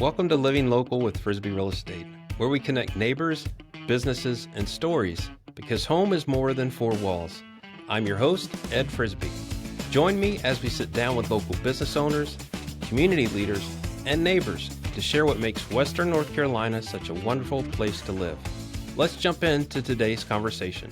Welcome to Living Local with Frisbee Real Estate, where we connect neighbors, businesses, and stories because home is more than four walls. I'm your host, Ed Frisbee. Join me as we sit down with local business owners, community leaders, and neighbors to share what makes Western North Carolina such a wonderful place to live. Let's jump into today's conversation.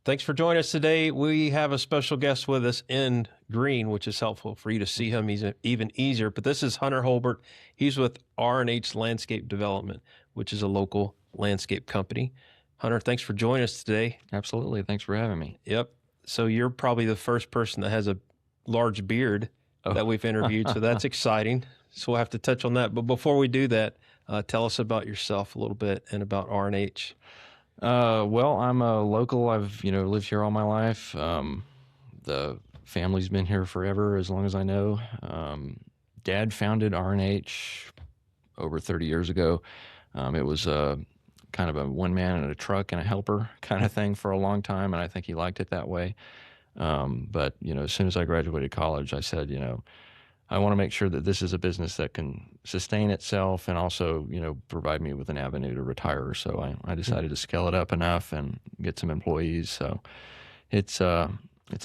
Thanks for joining us today. We have a special guest with us in green, which is helpful for you to see him even easier. But this is Hunter Holbert. He's with R&H Landscape Development, which is a local landscape company. Hunter, thanks for joining us today. Absolutely. Thanks for having me. Yep. So you're probably the first person that has a large beard that we've interviewed, so that's exciting. So we'll have to touch on that. But before we do that, tell us about yourself a little bit and about R&H. Well, I'm a local. I've, lived here all my life. The family's been here forever, as long as I know. Dad founded R&H over 30 years ago. It was kind of a one man and a truck and a helper kind of thing for a long time, and I think he liked it that way. But, as soon as I graduated college, I said, I want to make sure that this is a business that can sustain itself and also, provide me with an avenue to retire. So I decided to scale it up enough and get some employees. So it's a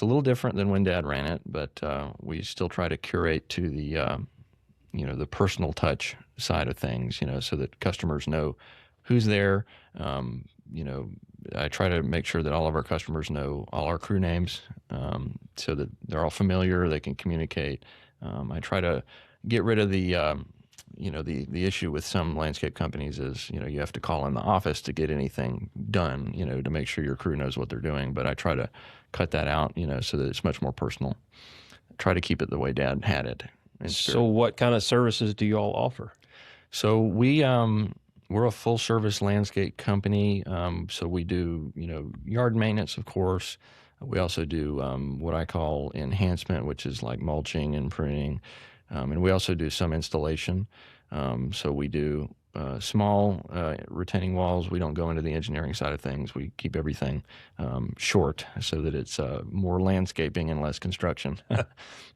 little different than when Dad ran it, but we still try to curate to the personal touch side of things, so that customers know who's there. I try to make sure that all of our customers know all our crew names, so that they're all familiar, they can communicate. I try to get rid of the issue with some landscape companies is, you have to call in the office to get anything done, to make sure your crew knows what they're doing. But I try to cut that out, so that it's much more personal. Try to keep it the way Dad had it. So what kind of services do you all offer? So we're a full service landscape company. So we do, yard maintenance, of course. We also do what I call enhancement, which is like mulching and pruning. And we also do some installation. So we do small retaining walls. We don't go into the engineering side of things. We keep everything short so that it's more landscaping and less construction.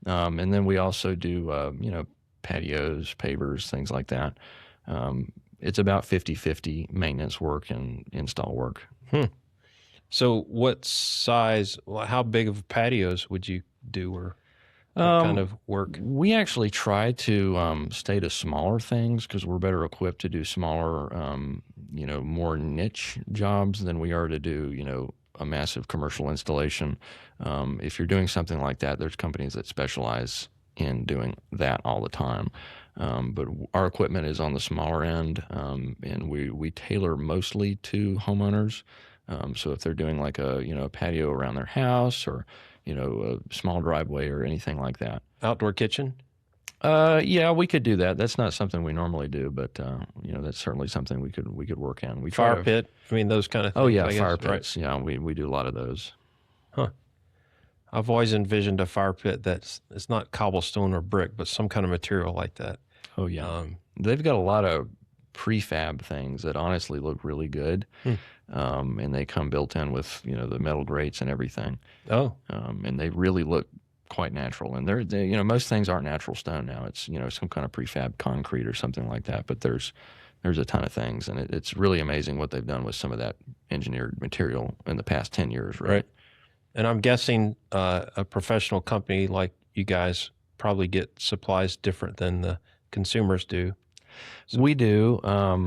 And then we also do, patios, pavers, things like that. It's about 50-50 maintenance work and install work. So what size, how big of patios would you do, or what kind of work? We actually try to stay to smaller things because we're better equipped to do smaller, more niche jobs than we are to do, a massive commercial installation. If you're doing something like that, there's companies that specialize in doing that all the time. But our equipment is on the smaller end, and we tailor mostly to homeowners. So if they're doing like a patio around their house or, a small driveway or anything like that. Outdoor kitchen? Yeah, we could do that. That's not something we normally do, but, that's certainly something we could work in. We fire pit? I mean, those kind of things. Oh, yeah, fire pits. Right. Yeah, we do a lot of those. Huh. I've always envisioned a fire pit it's not cobblestone or brick, but some kind of material like that. Oh, yeah. They've got a lot of prefab things that honestly look really good. And they come built in with, the metal grates and everything. Oh. And they really look quite natural. And they most things aren't natural stone now. It's, some kind of prefab concrete or something like that. But there's a ton of things. And it's really amazing what they've done with some of that engineered material in the past 10 years. Right. And I'm guessing a professional company like you guys probably get supplies different than the consumers do. So, we do.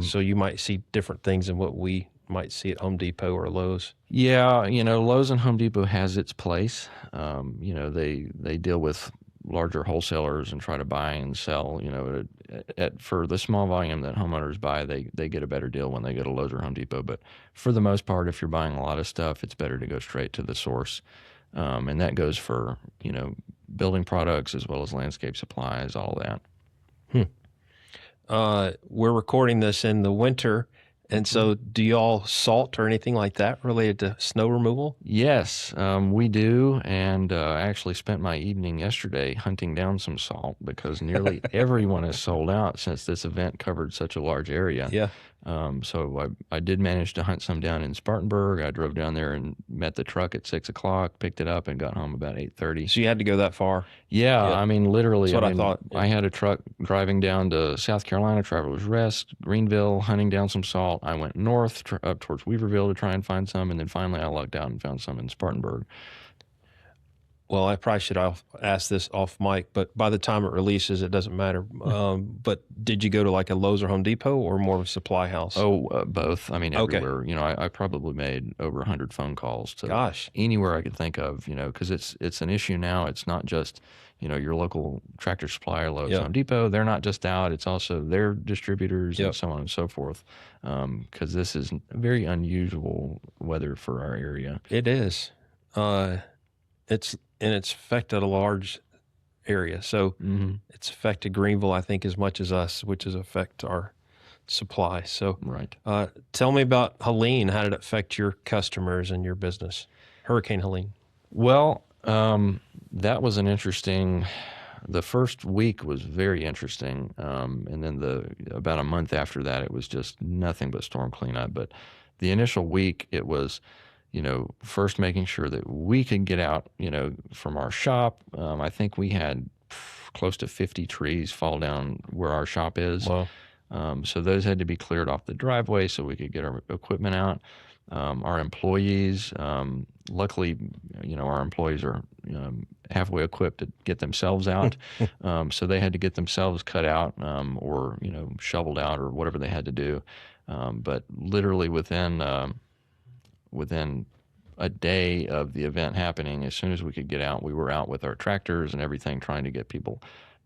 So you might see different things than what we might see at Home Depot or Lowe's. Yeah, Lowe's and Home Depot has its place. They deal with larger wholesalers and try to buy and sell. For the small volume that homeowners buy, they get a better deal when they go to Lowe's or Home Depot. But for the most part, if you're buying a lot of stuff, it's better to go straight to the source. And that goes for, building products as well as landscape supplies, all that. We're recording this in the winter. And so do y'all salt or anything like that related to snow removal? Yes, we do. And I actually spent my evening yesterday hunting down some salt because nearly everyone is sold out since this event covered such a large area. Yeah. So I did manage to hunt some down in Spartanburg. I drove down there and met the truck at 6 o'clock, picked it up, and got home about 8:30. So you had to go that far? Yeah, Yeah. I mean, literally. That's what I thought. Yeah. I had a truck driving down to South Carolina, Travelers Rest, Greenville, hunting down some salt. I went north up towards Weaverville to try and find some, and then finally I lucked out and found some in Spartanburg. Well, I probably should ask this off mic, but by the time it releases, it doesn't matter. But did you go to like a Lowe's or Home Depot or more of a supply house? Oh, both. I mean, Okay. everywhere. You know, I probably made over 100 phone calls to Gosh. anywhere I could think of, you know, because it's an issue now. It's not just, you know, your local tractor supplier, Lowe's, Yep. Home Depot. They're not just out. It's also their distributors Yep. and so on and so forth, because this is very unusual weather for our area. It is. It's affected a large area. So it's affected Greenville, I think, as much as us, which has affected our supply. So Right. Tell me about Helene. How did it affect your customers and your business? Hurricane Helene. Well, that was an interesting. The first week was very interesting, and then about a month after that, it was just nothing but storm cleanup. But the initial week, it was, you know, first making sure that we could get out, you know, from our shop. I think we had close to 50 trees fall down where our shop is. Wow. So those had to be cleared off the driveway so we could get our equipment out. Our employees, luckily, you know, our employees are halfway equipped to get themselves out. So they had to get themselves cut out or, you know, shoveled out or whatever they had to do. But literally within a day of the event happening, as soon as we could get out, we were out with our tractors and everything trying to get people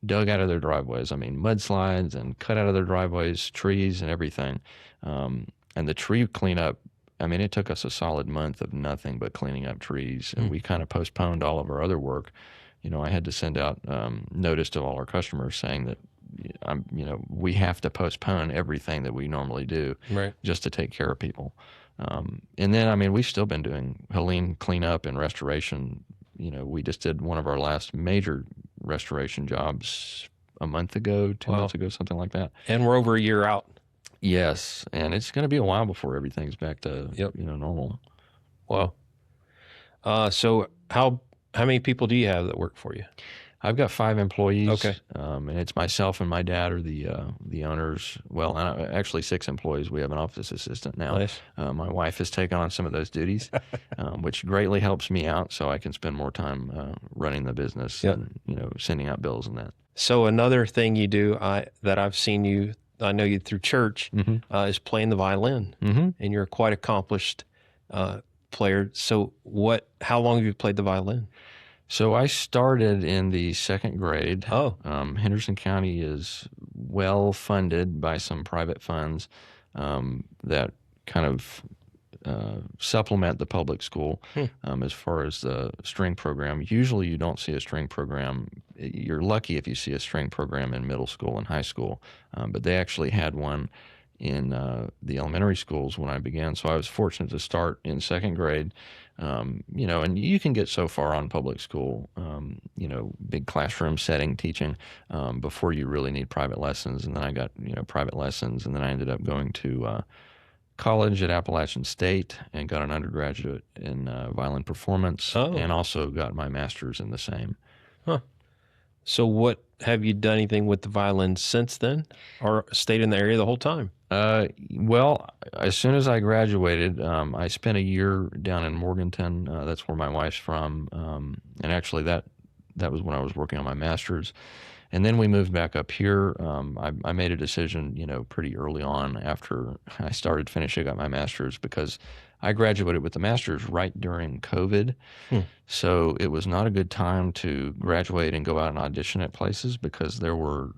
dug out of their driveways. I mean, mudslides and cut out of their driveways, trees and everything. And the tree cleanup, I mean, it took us a solid month of nothing but cleaning up trees. And we kind of postponed all of our other work. You know, I had to send out notice to all our customers saying that, you know, we have to postpone everything that we normally do just to take care of people. And then, I mean, we've still been doing Helene cleanup and restoration. You know, we just did one of our last major restoration jobs a month ago, 2 months ago, something like that. And we're over a year out. Yes, and it's going to be a while before everything's back to you know, normal. Wow. So how many people do you have that work for you? I've got 5 employees. Okay. And it's myself and my dad are the owners. Well, actually 6 employees. We have an office assistant now. Nice. My wife has taken on some of those duties, which greatly helps me out, so I can spend more time running the business and, you know, sending out bills and that. So another thing you do that I've seen you, I know you through church, is playing the violin, and you're a quite accomplished player. So how long have you played the violin? So I started in the 2nd grade. Oh. Henderson County is well funded by some private funds that kind of supplement the public school as far as the string program. Usually you don't see a string program. You're lucky if you see a string program in middle school and high school, but they actually had one in the elementary schools when I began. So I was fortunate to start in 2nd grade. You know, and you can get so far on public school, you know, big classroom setting teaching before you really need private lessons. And then I got, you know, private lessons, and then I ended up going to college at Appalachian State and got an undergraduate in violin performance and also got my master's in the same. Huh. So have you done anything with the violin since then, or stayed in the area the whole time? Well, as soon as I graduated, I spent a year down in Morganton. That's where my wife's from. And actually that was when I was working on my master's. And then we moved back up here. I made a decision, you know, pretty early on after I started finishing up my master's, because I graduated with the master's right during COVID. So it was not a good time to graduate and go out and audition at places, because there were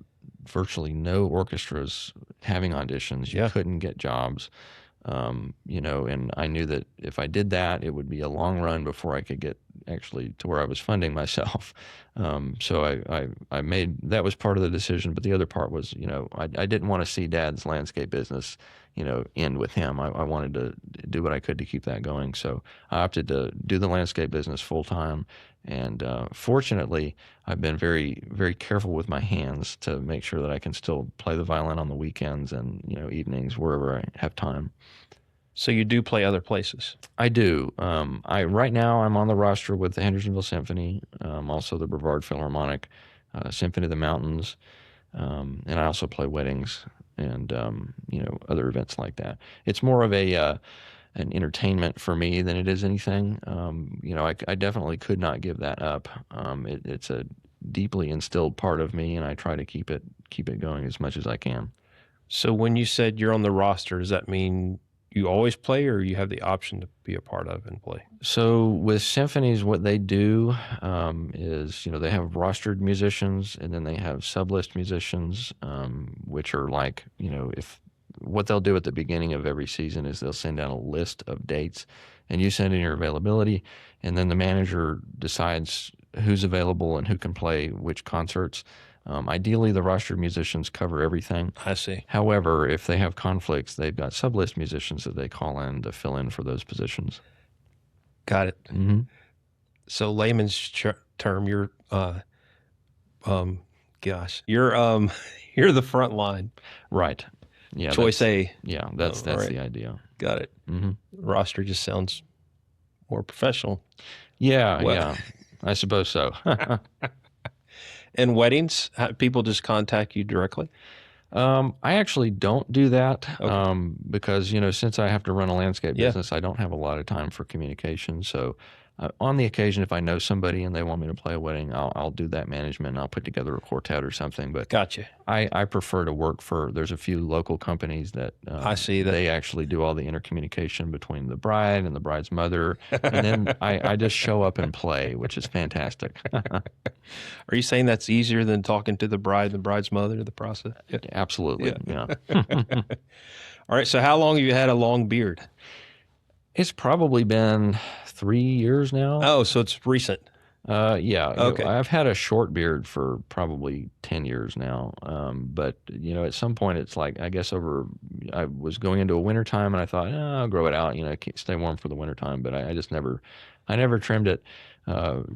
virtually no orchestras having auditions. You couldn't get jobs, you know, and I knew that if I did that, it would be a long run before I could get actually to where I was funding myself. So I made, that was part of the decision, but the other part was, I didn't want to see Dad's landscape business, end with him. I wanted to do what I could to keep that going. So I opted to do the landscape business full time. And fortunately, I've been very, very careful with my hands to make sure that I can still play the violin on the weekends and, evenings, wherever I have time. So you do play other places? I do. Right now I'm on the roster with the Hendersonville Symphony, also the Brevard Philharmonic, Symphony of the Mountains, and I also play weddings and other events like that. It's more of an entertainment for me than it is anything. I definitely could not give that up. It's a deeply instilled part of me, and I try to keep it going as much as I can. So when you said you're on the roster, does that mean you always play, or you have the option to be a part of and play? So with symphonies, what they do is, they have rostered musicians, and then they have sublist musicians, which are like, if what they'll do at the beginning of every season is they'll send out a list of dates, and you send in your availability, and then the manager decides who's available and who can play which concerts. Ideally, the rostered musicians cover everything. I see. However, if they have conflicts, they've got sublist musicians that they call in to fill in for those positions. Got it. Mm-hmm. So layman's term, you're, you're the front line. Right. Yeah. Choice A. Yeah, that's right. the idea. Got it. Mm-hmm. Roster just sounds more professional. Yeah, yeah. I suppose so. And weddings, people just contact you directly? I actually don't do that Okay. because, since I have to run a landscape business, I don't have a lot of time for communication. So on the occasion, if I know somebody and they want me to play a wedding, I'll do that management and I'll put together a quartet or something. But gotcha. I prefer to work there's a few local companies that I see that they actually do all the intercommunication between the bride and the bride's mother. And then I just show up and play, which is fantastic. Are you saying that's easier than talking to the bride and the bride's mother, the process? Yeah. Absolutely. Yeah. All right. So how long have you had a long beard? It's probably been 3 years now. Oh, so it's recent. Yeah. Okay. I've had a short beard for probably 10 years now. But, at some point it's like, I guess I was going into a winter time and I thought, I'll grow it out, stay warm for the winter time. But I just never trimmed it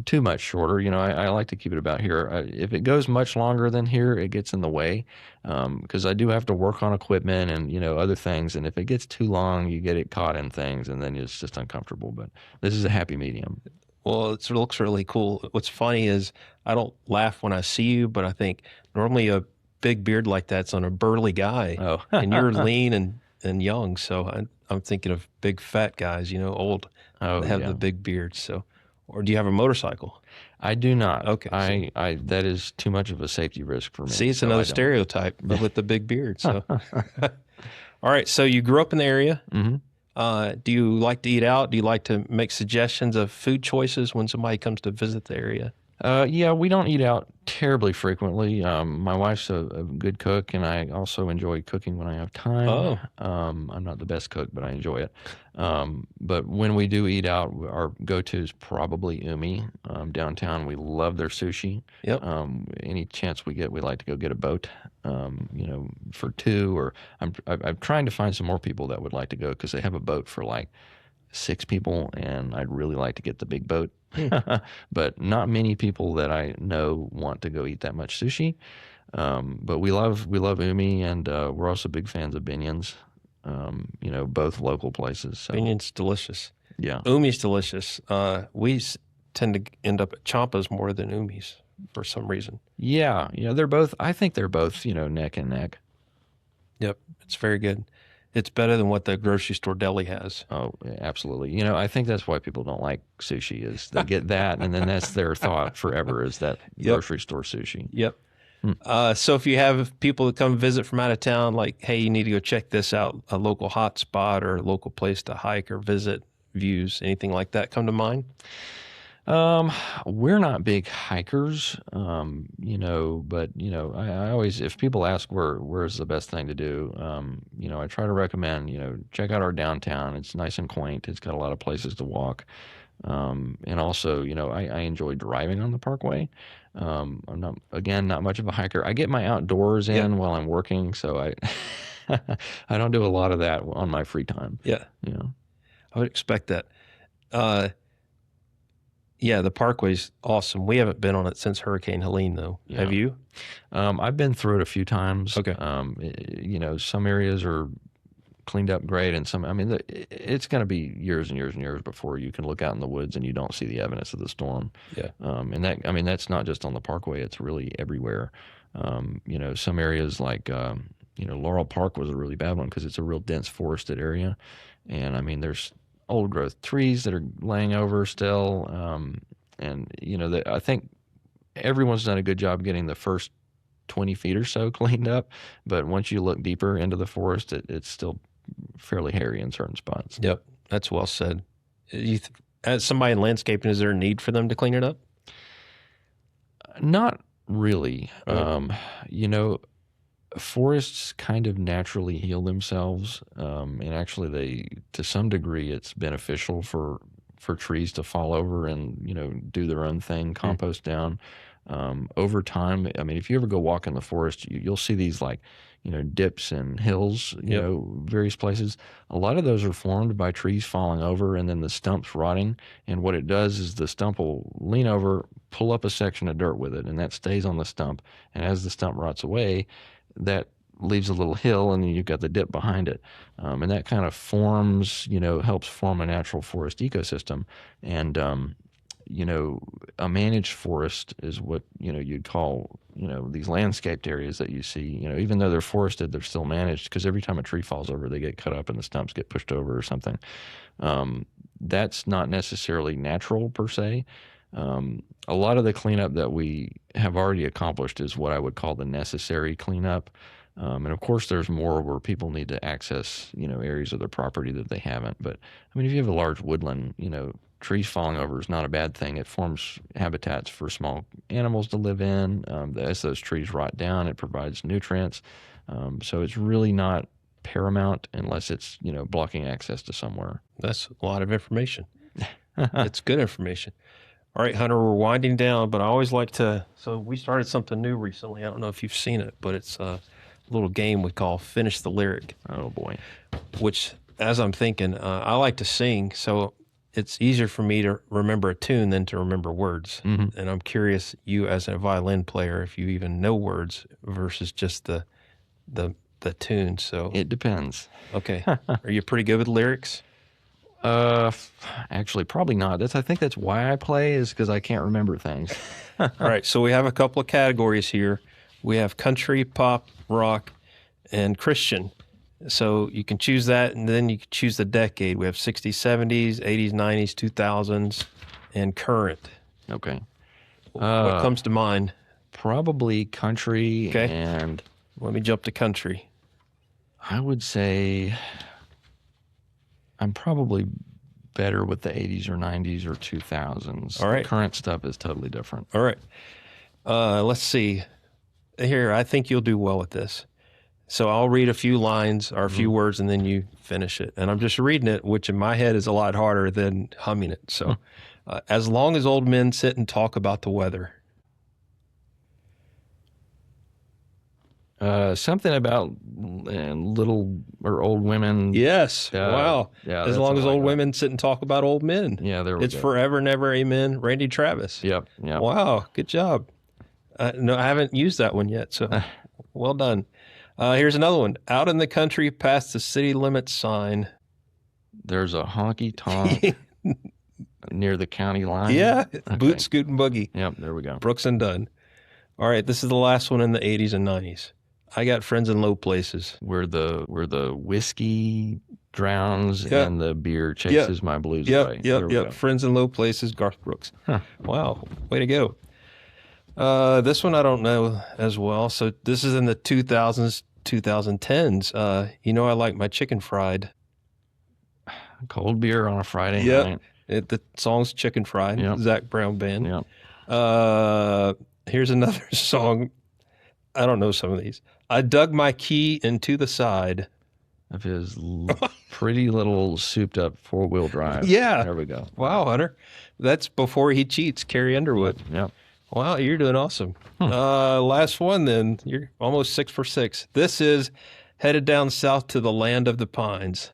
too much shorter. I like to keep it about here. If it goes much longer than here, it gets in the way because I do have to work on equipment and, other things. And if it gets too long, you get it caught in things and then it's just uncomfortable. But this is a happy medium. Well, it looks really cool. What's funny is I don't laugh when I see you, but I think normally a big beard like that's on a burly guy. Oh. And you're lean and young. So I'm thinking of big fat guys, old, that have the big beards. So, or do you have a motorcycle? I do not. Okay. I that is too much of a safety risk for me. See, it's another stereotype with the big beard. So, all right. So you grew up in the area. Mm-hmm. Do you like to eat out? Do you like to make suggestions of food choices when somebody comes to visit the area? Yeah, we don't eat out terribly frequently. My wife's a good cook, and I also enjoy cooking when I have time. Oh. I'm not the best cook, but I enjoy it. But when we do eat out, our go-to is probably Umi. Downtown, we love their sushi. Yep. Any chance we get, we like to go get a boat, for two. Or I'm trying to find some more people that would like to go because they have a boat for like 6 people, and I'd really like to get the big boat. But not many people that I know want to go eat that much sushi. But we love Umi, and we're also big fans of Binion's. Both local places. So. Binion's delicious. Yeah. Umi's delicious. We tend to end up at Champa's more than Umi's for some reason. Yeah. I think they're both, neck and neck. Yep. It's very good. It's better than what the grocery store deli has. Oh, absolutely. I think that's why people don't like sushi is they get that, and then that's their thought forever is that grocery store sushi. Yep. So if you have people that come visit from out of town, like, hey, you need to go check this out, a local hot spot or a local place to hike or visit, views, anything like that come to mind? We're not big hikers, but I always, if people ask where's the best thing to do, I try to recommend, check out our downtown. It's nice and quaint. It's got a lot of places to walk. And also, I enjoy driving on the parkway. I'm not much of a hiker. I get my outdoors in while I'm working, so I I don't do a lot of that on my free time. Yeah. I would expect that. Yeah, the parkway's awesome. We haven't been on it since Hurricane Helene, though. Yeah. Have you? I've been through it a few times. Okay. Some areas are cleaned up great, and it's going to be years and years and years before you can look out in the woods and you don't see the evidence of the storm. Yeah. And that's not just on the parkway; it's really everywhere. Some areas like Laurel Park was a really bad one because it's a real dense forested area, and there's old growth trees that are laying over still. I think everyone's done a good job getting the first 20 feet or so cleaned up, but once you look deeper into the forest, it's still fairly hairy in certain spots. Yep, that's well said. As somebody in landscaping, is there a need for them to clean it up? Not really. Right. Forests kind of naturally heal themselves, and actually, to some degree, it's beneficial for trees to fall over and do their own thing, compost down. Over time, if you ever go walk in the forest, you'll see these dips and hills, various places. A lot of those are formed by trees falling over and then the stumps rotting. And what it does is the stump will lean over, pull up a section of dirt with it, and that stays on the stump. And as the stump rots away, that leaves a little hill, and then you've got the dip behind it. And that kind of forms, helps form a natural forest ecosystem. And, a managed forest is what, you'd call, these landscaped areas that you see, even though they're forested, they're still managed because every time a tree falls over, they get cut up and the stumps get pushed over or something. That's not necessarily natural per se. A lot of the cleanup that we have already accomplished is what I would call the necessary cleanup. And of course, there's more where people need to access, areas of their property that they haven't. But if you have a large woodland, trees falling over is not a bad thing. It forms habitats for small animals to live in. As those trees rot down, it provides nutrients. So it's really not paramount unless it's, blocking access to somewhere. That's a lot of information. It's good information. All right, Hunter, we're winding down, but I always like so we started something new recently. I don't know if you've seen it, but it's a little game we call Finish the Lyric. Oh, boy. Which, as I'm thinking, I like to sing, so it's easier for me to remember a tune than to remember words. Mm-hmm. And I'm curious, you as a violin player, if you even know words versus just the tune. So it depends. Okay. Are you pretty good with lyrics? Actually, probably not. I think that's why I play, is because I can't remember things. All right. So we have a couple of categories here. We have country, pop, rock, and Christian. So you can choose that, and then you can choose the decade. We have 60s, 70s, 80s, 90s, 2000s, and current. Okay. What comes to mind? Probably country. Okay. And let me jump to country. I would say I'm probably better with the 80s or 90s or 2000s. All right. The current stuff is totally different. All right. Let's see. Here, I think you'll do well with this. So I'll read a few lines or a few words, and then you finish it. And I'm just reading it, which in my head is a lot harder than humming it. So as long as old men sit and talk about the weather. Something about little or old women. Yes. Wow. Yeah. As long as old women sit and talk about old men. Yeah, there we go. It's forever, never, amen. Randy Travis. Yep. Wow. Good job. No, I haven't used that one yet, so well done. Here's another one. Out in the country past the city limits sign. There's a honky tonk near the county line. Yeah. Okay. Boot, scoot, and boogie. Yep. There we go. Brooks and Dunn. All right. This is the last one in the 80s and 90s. I got friends in low places. Where the whiskey drowns and the beer chases my blues away. Yep. Friends in low places. Garth Brooks. Huh. Wow. Way to go. This one I don't know as well. So this is in the 2000s, 2010s. I like my chicken fried. Cold beer on a Friday night. The song's Chicken Fried. Yep. Zach Brown Band. Yep. Here's another song. I don't know some of these. I dug my key into the side. of his pretty little souped up 4-wheel drive. Yeah. There we go. Wow, Hunter. That's before he cheats, Carrie Underwood. Yep. Wow, you're doing awesome. Last one then. You're almost 6 for 6. This is headed down south to the land of the pines.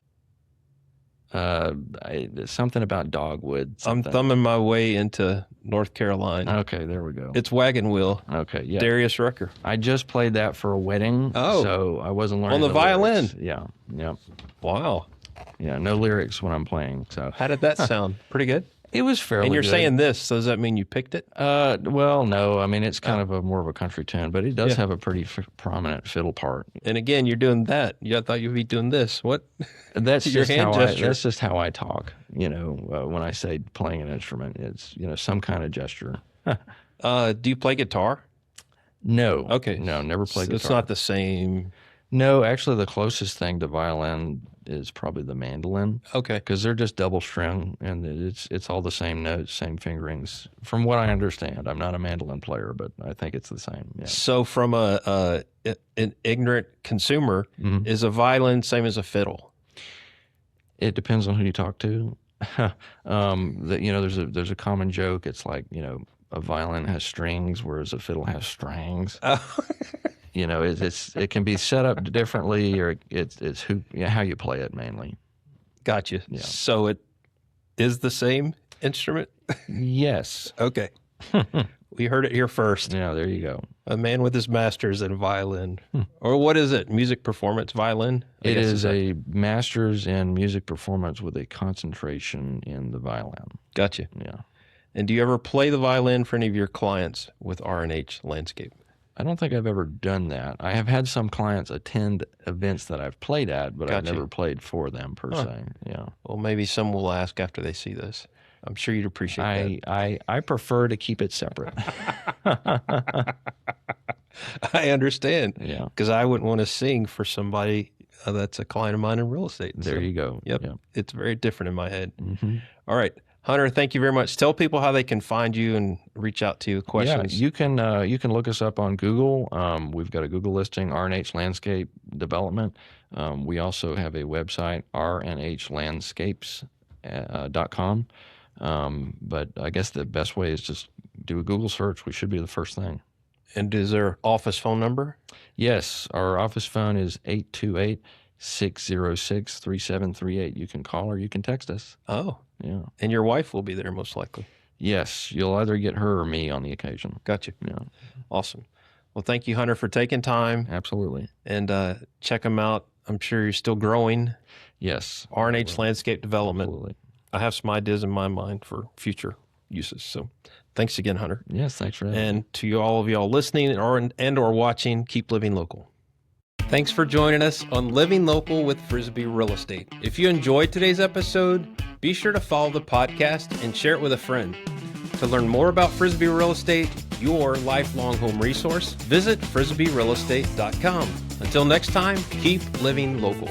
Something about dogwood. I'm thumbing my way into North Carolina. Okay, there we go. It's Wagon Wheel. Okay, yeah. Darius Rucker. I just played that for a wedding, so I wasn't learning on the violin. Lyrics. Yeah, yeah. Wow. Yeah, no lyrics when I'm playing. So how did that sound? Pretty good? It was fairly And you're good. saying this, so does that mean you picked it? Well, no. I mean, it's kind of more of a country tune, but it does have a pretty prominent fiddle part. And again, you're doing that. I thought you'd be doing this. What? That's your just hand gesture. That's just how I talk. When I say playing an instrument, it's some kind of gesture. Do you play guitar? No. Okay. No, never played guitar. It's not the same. No, actually, the closest thing to violin is probably the mandolin. Okay. Because they're just double string, and it's all the same notes, same fingerings. From what I understand, I'm not a mandolin player, but I think it's the same. Yeah. So from an ignorant consumer, is a violin same as a fiddle? It depends on who you talk to. There's a common joke. It's like, a violin has strings, whereas a fiddle has strings. It can be set up differently, or it's how you play it mainly. Gotcha. Yeah. So it is the same instrument? Yes. Okay. We heard it here first. Yeah, there you go. A man with his master's in violin. Or what is it? Music performance violin? It is a master's in music performance with a concentration in the violin. Gotcha. Yeah. And do you ever play the violin for any of your clients with R&H Landscape? I don't think I've ever done that. I have had some clients attend events that I've played at, but I've never played for them per se. Yeah. Well, maybe some will ask after they see this. I'm sure you'd appreciate that. I prefer to keep it separate. I understand. Yeah. Because I wouldn't want to sing for somebody that's a client of mine in real estate. There you go. Yep. Yeah. It's very different in my head. Mm-hmm. All right. Hunter, thank you very much. Tell people how they can find you and reach out to you with questions. Yeah, you can look us up on Google. We've got a Google listing, R&H Landscape Development. We also have a website, rnhlandscapes.com. But I guess the best way is just do a Google search. We should be the first thing. And is there office phone number? Yes, our office phone is 828-606-3738. You can call or you can text us. Oh. Yeah. And your wife will be there most likely. Yes, you'll either get her or me on the occasion. Gotcha. Yeah. Awesome. Well, thank you, Hunter, for taking time. Absolutely. And check them out. I'm sure you're still growing. Yes. R&H Landscape Development. Absolutely. I have some ideas in my mind for future uses. So thanks again, Hunter. Yes, thanks for having me. And to all of y'all listening and or watching, keep living local. Thanks for joining us on Living Local with Frisbee Real Estate. If you enjoyed today's episode, be sure to follow the podcast and share it with a friend. To learn more about Frisbee Real Estate, your lifelong home resource, visit frisbeerealestate.com. Until next time, keep living local.